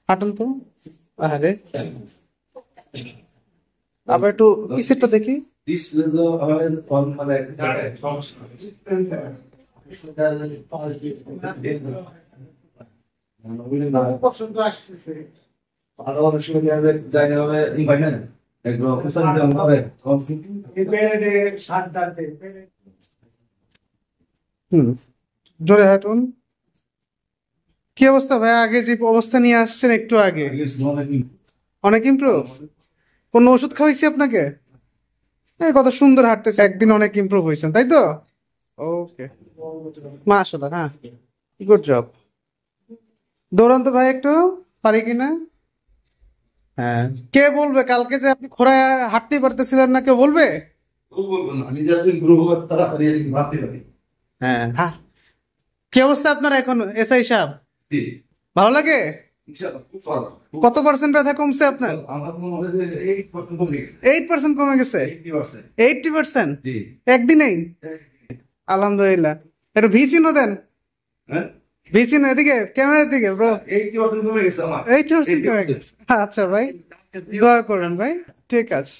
হাঁটুন তো। আরে আবার একটু পিছেরটা দেখি। হুম, জোরে হাঁটুন। কি অবস্থা ভাই, আগে যে অবস্থা নিয়ে আসছেন একটু আগে? অনেক ইমপ্রুভ। কোন ওষুধ খাওয়াইছি আপনাকে? এই কত সুন্দর হাঁটতেছে, একদিন অনেক ইমপ্রুভ হয়েছেন তাই তো? ওকে, মাশাআল্লাহ। হ্যাঁ, গুড জব। দৌড়ান তো ভাই একটু, পারি কিনা। হ্যাঁ, কে বলবে কালকে যে আপনি খোঁড়ায় হাঁটতেই পারতেছিলেন না, কেউ বলবে? হ্যাঁ হ্যাঁ। কি অবস্থা আপনার এখন এসআই সাহেব? ভালো লাগে? কত পার্সেন্ট ব্যথা কমছে আপনার? 8% কমে গেছে। 80%? একদিনেই? আলহামদুলিল্লাহ। একটু ভি চিহ্ন দেন। ভি চিহ্ন এদিকে, ক্যামেরার দিকে ব্রো। 80% কমে গেছে। আচ্ছা ভাই, দোয়া করেন ভাই। ঠিক আছে।